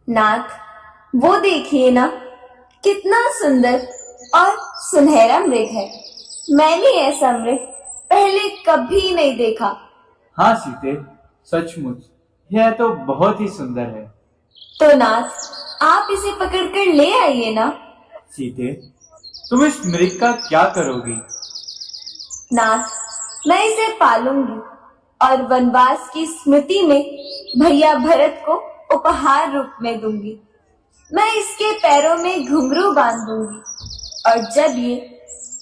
नाथ, वो देखिए ना, कितना सुंदर और सुनहरा मृग है। मैंने ऐसा मृग पहले कभी नहीं देखा। हाँ सीते, सचमुच यह तो बहुत ही सुंदर है। तो नाथ, आप इसे पकड़कर ले आइए ना। सीते, तुम इस मृग का क्या करोगी? नाथ, मैं इसे पालूंगी और वनवास की स्मृति में भैया भरत को उपहार रूप में दूंगी। मैं इसके पैरों में घुंघरू बांध दूंगी और जब ये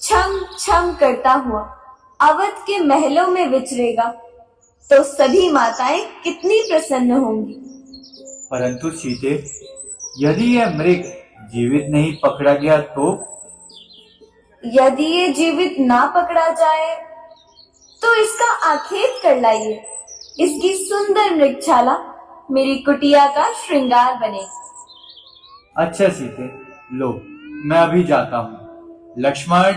छम छम करता हुआ अवध के महलों में विचरेगा तो सभी माताएं कितनी प्रसन्न होंगी। परंतु सीते, यदि यह मृग जीवित नहीं पकड़ा गया तो? यदि ये जीवित ना पकड़ा जाए तो इसका आखेट कर लाइए। इसकी सुंदर मृगशाला मेरी कुटिया का श्रृंगार बने। अच्छा सीते, लो मैं अभी जाता हूँ। लक्ष्मण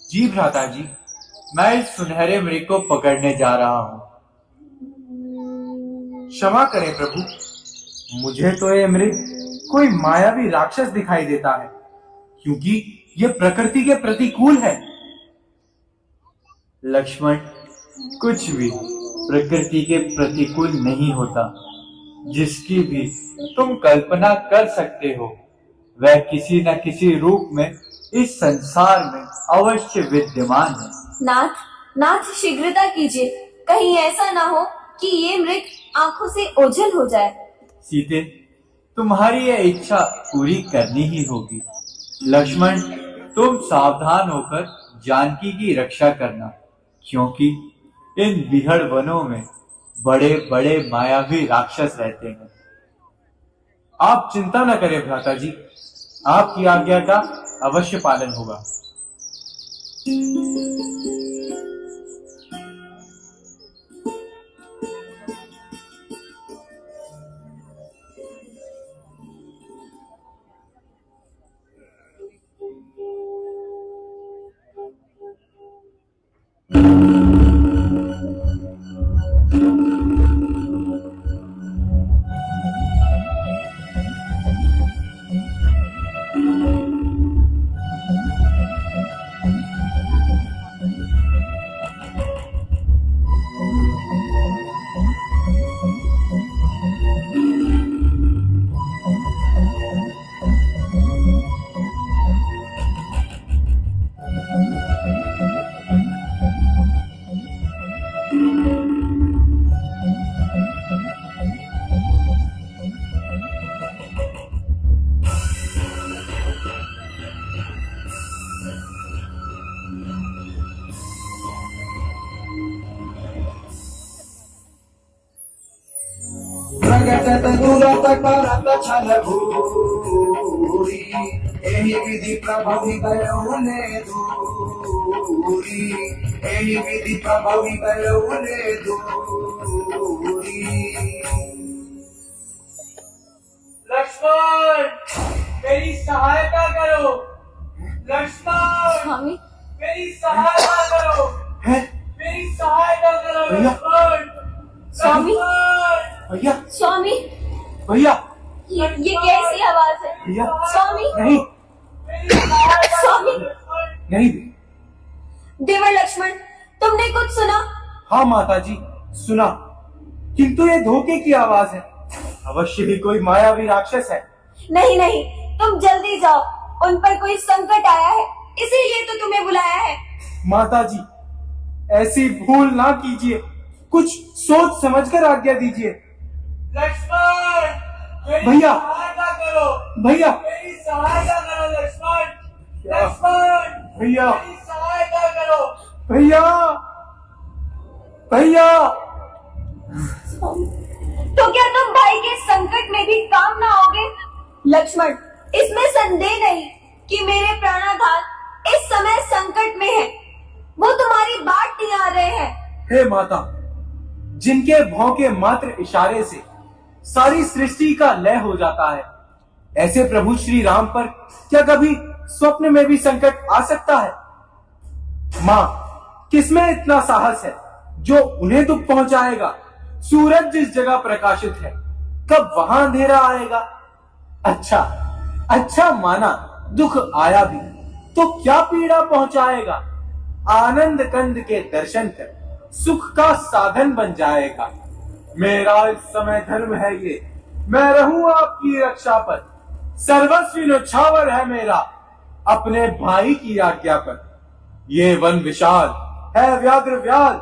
जी, भ्राता जी, मैं इस सुनहरे मृग को पकड़ने जा रहा हूँ। क्षमा करें प्रभु, मुझे तो ये मृग कोई मायावी राक्षस दिखाई देता है, क्योंकि ये प्रकृति के प्रतिकूल है। लक्ष्मण, कुछ भी प्रकृति के प्रतिकूल नहीं होता। जिसकी भी तुम कल्पना कर सकते हो वह किसी न किसी रूप में इस संसार में अवश्य विद्यमान है। नाथ, नाथ शीघ्रता कीजिए, कहीं ऐसा ना हो कि ये मृग आंखों से ओझल हो जाए। सीते, तुम्हारी यह इच्छा पूरी करनी ही होगी। लक्ष्मण, तुम सावधान होकर जानकी की रक्षा करना, क्योंकि इन बिहड़ वनों में बड़े बड़े मायावी राक्षस रहते हैं। आप चिंता न करें भ्राता जी, आपकी आज्ञा का अवश्य पालन होगा। प्रगटत दुरत करत छल भूरी, एहि विधि प्रभवि गयौने दूरी, एहि विधि प्रभवि गयौने दूरी। लक्ष्मण, मेरी सहायता करो। लक्ष्मण, स्वामी, मेरी सहायता करो। है मेरी सहायता करो भैया। लक्ष्मण। स्वामी, भैया, स्वामी, भैया, ये कैसी आवाज है? भैया, स्वामी, नहीं स्वामी, नहीं। देवर लक्ष्मण, तुमने कुछ सुना? हाँ माता जी, सुना, किंतु ये धोखे की आवाज है। अवश्य ही कोई मायावी राक्षस है। नहीं नहीं, तुम जल्दी जाओ, उन पर कोई संकट आया है, इसीलिए तो तुम्हें बुलाया है। माता जी, ऐसी भूल ना कीजिए, कुछ सोच समझकर आज्ञा दीजिए। लक्ष्मण, मेरी भैया। सहायता करो। भैया, मेरी सहायता करो लक्ष्मण। लक्ष्मण, भैया, मेरी सहायता करो। भैया, भैया। तो क्या तुम भाई के संकट में भी काम ना आओगे? लक्ष्मण, इसमें संदेह नहीं कि मेरे प्राणाधार इस समय संकट में है। वो तुम्हारी बाट निहार रहे हैं। हे माता, जिनके भौं के मात्र इशारे से सारी सृष्टि का लय हो जाता है, ऐसे प्रभु श्री राम पर क्या कभी स्वप्न में भी संकट आ सकता है? माँ, किसमें इतना साहस है जो उन्हें दुख पहुंचाएगा। सूरज जिस जगह प्रकाशित है, कब वहां अंधेरा आएगा। अच्छा माना दुख आया भी तो क्या पीड़ा पहुंचाएगा। आनंद कंद के दर्शन कर सुख का साधन बन जाएगा। मेरा इस समय धर्म है ये, मैं रहूं आपकी रक्षा पर। सर्वस्व न्यौछावर है मेरा अपने भाई की आज्ञा पर। ये वन विशाल है व्याघ्र व्याल,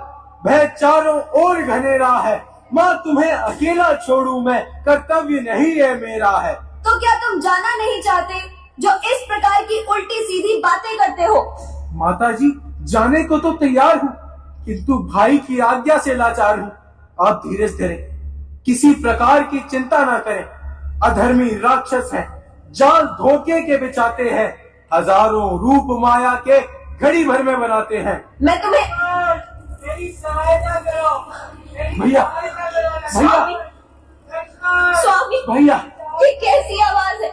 भय चारों ओर घनेरा है। माँ तुम्हें अकेला छोड़ू मैं, कर्तव्य नहीं है मेरा है। तो क्या तुम जाना नहीं चाहते जो इस प्रकार की उल्टी सीधी बातें करते हो। माताजी, जाने को तो तैयार हूँ, किंतु भाई की आज्ञा से लाचार हूँ। आप धीरज धरें, किसी प्रकार की चिंता ना करें। अधर्मी राक्षस है, जाल धोखे के बिछाते हैं, हजारों रूप माया के घड़ी भर में बनाते हैं। मैं तुम्हें मेरी सहायता करो भैया। स्वामी भैया, ये कैसी आवाज है।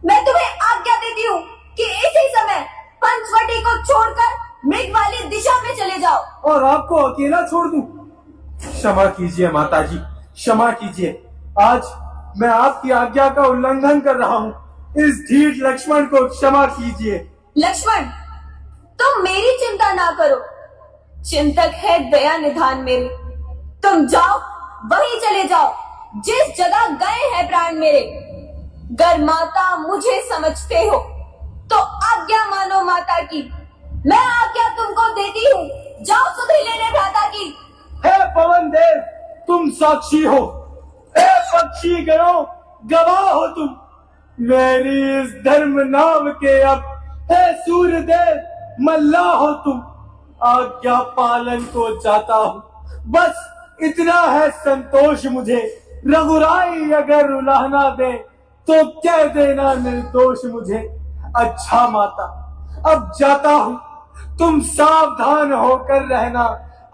मैं तुम्हें आज्ञा देती हूँ कि इसी समय पंचवटी को छोड़कर मृग वाली दिशा में चले जाओ। और आपको अकेला छोड़ दूं? क्षमा कीजिए माताजी, क्षमा कीजिए। आज मैं आपकी आज्ञा का उल्लंघन कर रहा हूँ। इस ढीठ लक्ष्मण को क्षमा कीजिए। लक्ष्मण, तुम मेरी चिंता ना करो, चिंतक है दया निधान मेरे। तुम जाओ, वहीं चले जाओ जिस जगह गए हैं प्राण मेरे। गर माता मुझे समझते हो तो आज्ञा मानो माता की। मैं आज्ञा तुमको देती हूँ, जाओ सुधि लेने भ्राता की। हे पवन देव, तुम साक्षी हो। हे पक्षी गणों, गवाह हो तुम मेरी इस धर्म नाम के। अब हे सूर्य देव, मल्ला हो तुम। आज्ञा पालन को जाता हूँ, बस इतना है संतोष मुझे। रघुराई अगर रुलाना दे तो कह देना निर्दोष मुझे। अच्छा माता, अब जाता हूँ, तुम सावधान होकर रहना।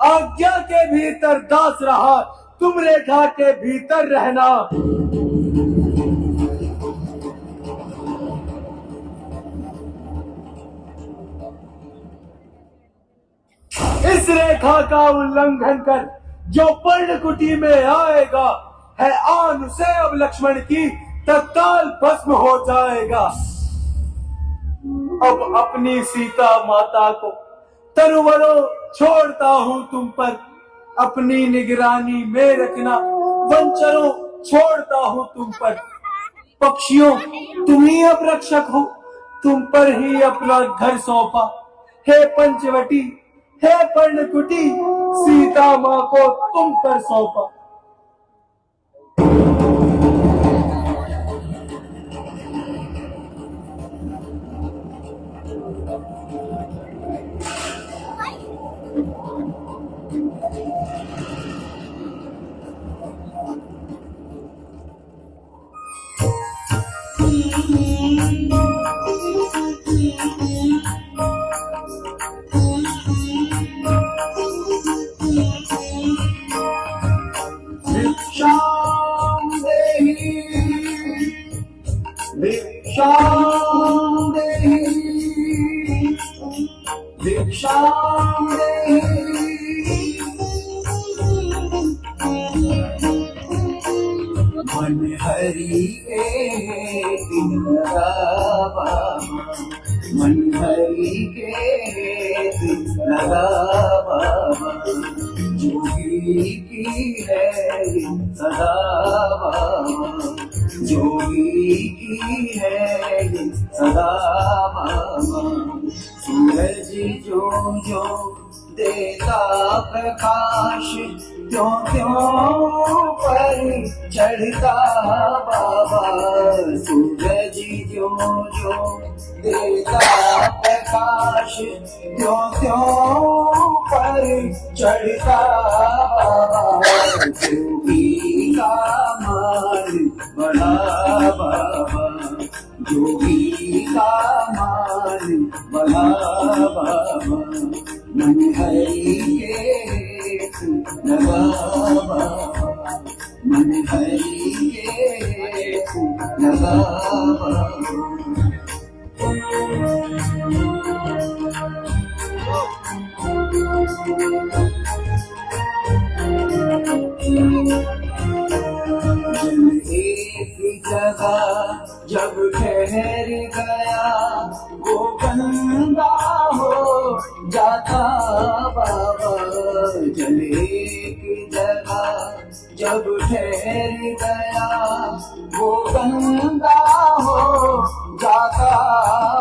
आज्ञा के भीतर दास रहा, तुम रेखा के भीतर रहना। इस रेखा का उल्लंघन कर जो पर्णकुटी में आएगा, है आन उसे अब लक्ष्मण की तत्काल भस्म हो जाएगा। अब अपनी सीता माता को तरुवरों छोड़ता हूँ तुम पर। अपनी निगरानी में रखना, वंचरों छोड़ता हूँ तुम पर। पक्षियों, तुम ही अब रक्षक हो, तुम पर ही अपना घर सौंपा। हे पंचवटी, हे पर्णकुटी, सीता माँ को तुम पर सौंपा। मन हरि के दिन लगावा, मन हरि के दिन लगावा। जोगी की है सदा बाबा, जोगी की है सदा बाबा। सूरज जो देता प्रकाश, त्यों त्यों पर चढ़ता बाबा। सूरज जो देता प्रकाश, त्यों त्यों पर चढ़ता बाबा। जोगी का मान बड़ा बाबा, जोगी का मान बड़ा बाबा। मन हरि के लगा बाबा, मन हरि के लगा बाबा। जगह जब ठहर गया वो गंदा हो जाता बाबा, जले की जगह जब ठहर गया वो गंदा हो जाता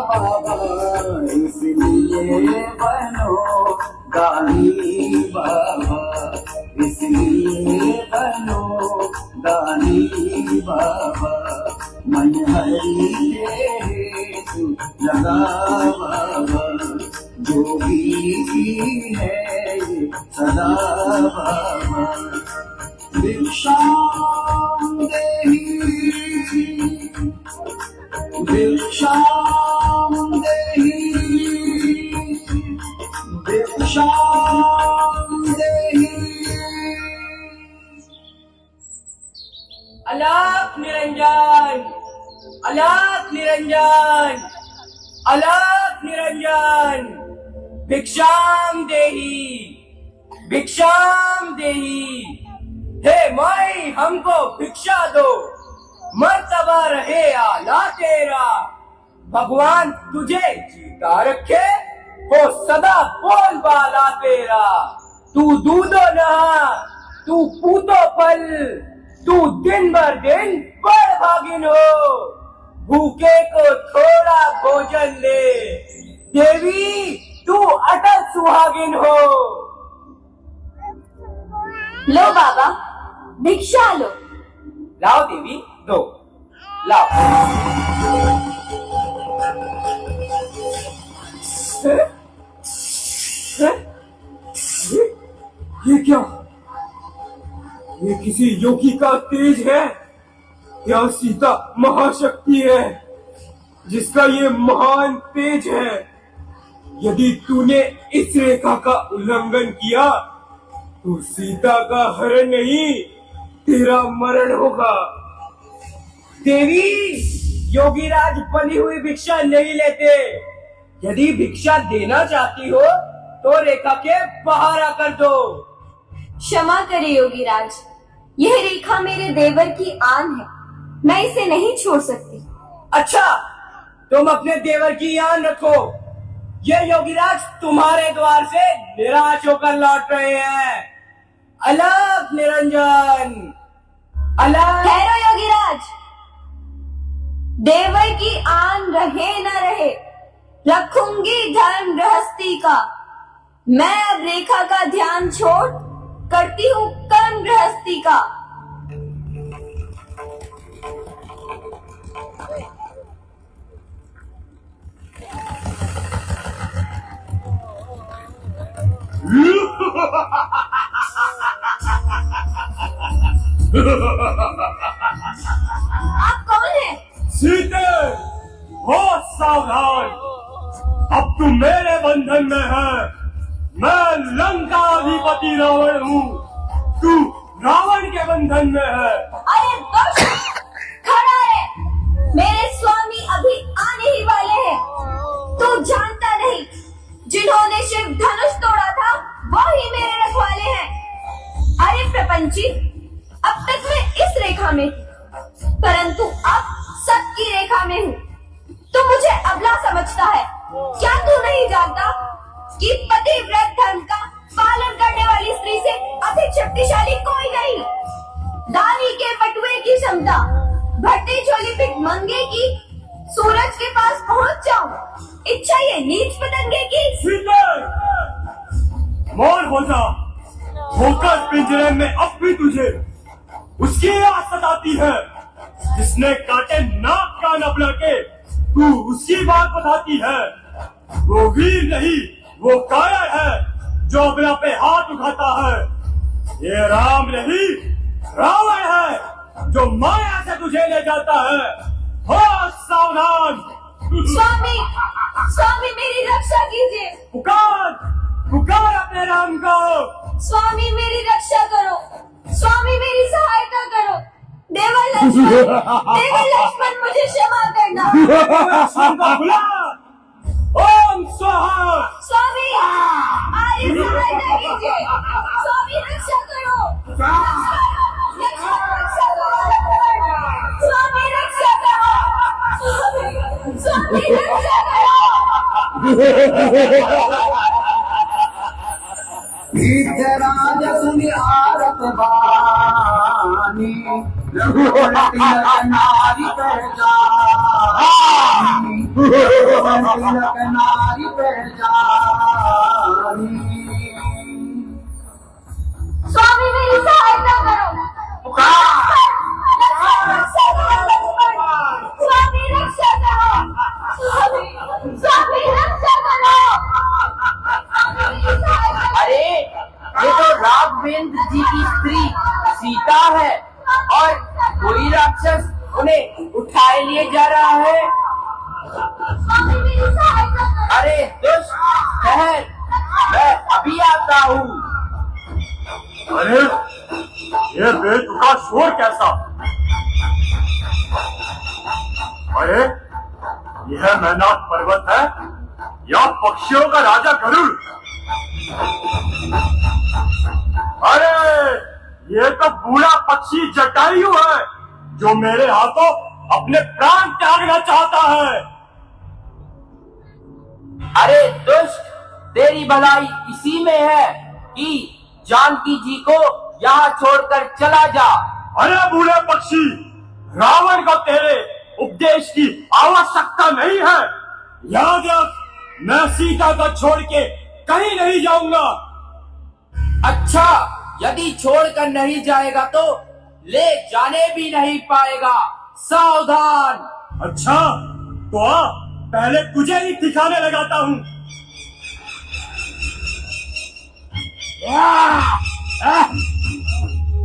बाबा, इसलिए बनो दानी बाबा, इसलिए बनो दानी बाबा, मन हल्के तू लगा बाबा, जोगी की है ये सदा बाबा, भिक्षाम देहि भिक्षाम देहि भिक्षाम देहि। अलख निरंजन, अलख निरंजन, अलख निरंजन, भिक्षाम देहि, भिक्षाम देहि। हे माई हमको भिक्षा दो, मर्तबा रहे आला तेरा, भगवान तुझे जीता रखे, हो सदा बोल बाला तेरा। तू दूधो नहा, तू पूतो पल, तू दिन भर दिन बड़ भागिन हो, भूखे को थोड़ा भोजन ले, देवी तू अटल सुहागिन हो। लो बाबा भिक्षा लो। लाओ देवी दो, लाओ। ये क्या? ये किसी योगी का तेज है या सीता महाशक्ति है जिसका ये महान तेज है? यदि तूने इस रेखा का उल्लंघन किया तो सीता का हरण नहीं तेरा मरण होगा। देवी योगीराज बनी हुई भिक्षा नहीं लेते, यदि भिक्षा देना चाहती हो तो रेखा के बाहर आकर दो। क्षमा करे योगीराज, यह रेखा मेरे देवर की आन है, मैं इसे नहीं छोड़ सकती। अच्छा तुम अपने देवर की आन रखो, ये योगीराज तुम्हारे द्वार से निराश होकर लौट रहे हैं। अलख निरंजन, अलख। ठहरो योगीराज, देवर की आन रहे न रहे, रखूंगी धर्म गृहस्थी का। मैं अब रेखा का ध्यान छोड़ करती हूँ कर्म गृहस्थी का। आप कौन हैं? सीते हो सावधान, अब तू मेरे बंधन में है। मैं लंका अधिपति रावण हूँ, तू रावण के बंधन में है। अरे दुष्ट, खड़ा है, मेरे स्वामी अभी आने ही वाले हैं। तू जानता नहीं, जिन्होंने शिव धनुष तोड़ा था वो ही मेरे रखवाले हैं। अरे प्रपंची, अब तक मैं इस रेखा में थी, परंतु अब सबकी रेखा में हूँ। तू मुझे अबला समझता है, क्या तू नहीं जानता कि पतिव्रत धर्म का पालन करने वाली स्त्री से अधिक शक्तिशाली कोई नहीं। दानी के बटुए की क्षमता, भट्टी झोली भिखमंगे की, सूरज के पास पहुंच जाऊं, इच्छा ये नीच पतंगे की। सीते मौन हो जा, होकर पिंजरे में अब भी तुझे उसकी याद सताती है जिसने काटे नाक कान अपना के तू उसकी बात बताती है। वो वीर नहीं, वो कायर है जो अपना पे हाथ उठाता है। ये राम नहीं, रावण है जो माया से तुझे ले जाता है। हो सावधान। स्वामी, स्वामी मेरी रक्षा कीजिए। पुकार पुकार अपने राम को। स्वामी मेरी रक्षा करो, स्वामी मेरी सहायता करो। देवर लक्ष्मण मुझे क्षमा करना। लक्ष्मण को बुला। ओम स्वाहा। स्वामी आर्य सहायता कीजिए, स्वामी रक्षा करो, लक्ष्मण रक्षा करो, स्वामी रक्षा विठराज सुनि आरत बानी रघुवर तिलक नारी पहचानी तिलक नारी पहचानी। स्वामी मेरी सहायता करो। स्वामी रक्षा करो। स्वामी रक्षा करो। अरे ये तो राघवेंद्र जी की स्त्री सीता है और कोई राक्षस उन्हें उठाए लिए जा रहा है। स्वामी मेरी सहायता करो। अरे दुष्ट ठहर, मैं अभी आता हूँ। अरे ये बेतुका शोर कैसा? अरे यह मैनाक पर्वत है या पक्षियों का राजा गरुड़? अरे ये तो बूढ़ा पक्षी जटायु है जो मेरे हाथों अपने प्राण त्यागना चाहता है। अरे दुष्ट, तेरी भलाई इसी में है कि जानकी जी को यहाँ छोड़कर चला जा। अरे बूढ़े पक्षी, रावण को तेरे उपदेश की आवश्यकता नहीं है। याद रख, मैं सीता को छोड़ के कहीं नहीं जाऊंगा। अच्छा, यदि छोड़कर नहीं जाएगा तो ले जाने भी नहीं पाएगा। सावधान। अच्छा तो आ, पहले तुझे ही ठिकाने लगाता हूँ।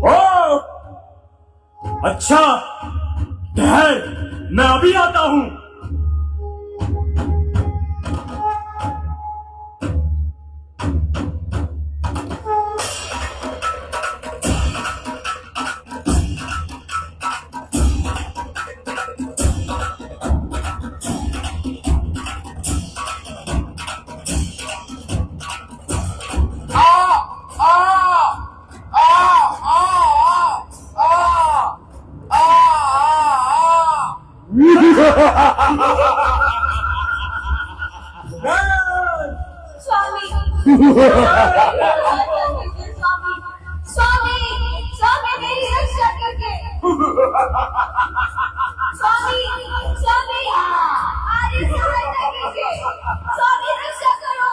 ओ अच्छा, ठहर, मैं अभी आता हूँ। स्वामी स्वामी स्वामी मेरी रक्षा करके। स्वामी स्वामी आगे सहायता कीजिए। स्वामी रक्षा करो।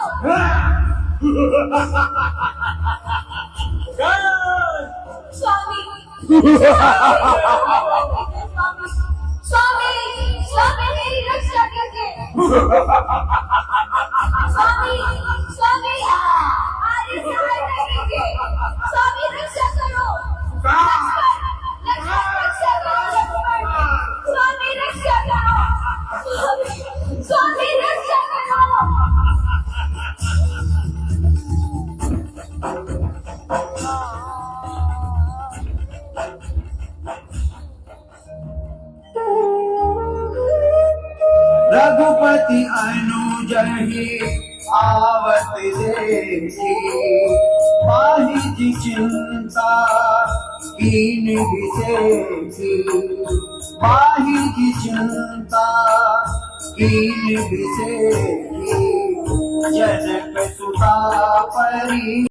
स्वामी स्वामी स्वामी मेरी रक्षा करके। स्वामी स्वामी आगे सहायता कीजिए। स्वामी रक्षा करो। लक्ष्मण लक्ष्मण रक्षा करो। लक्ष्मण स्वामी रक्षा करो। स्वामी रक्षा करो। रघुपति अनुज ही आवत देखी पाहि जी चिंता कीन विशेषी। पाहि जी चिंता कीन विशेषी। जनक सुता परी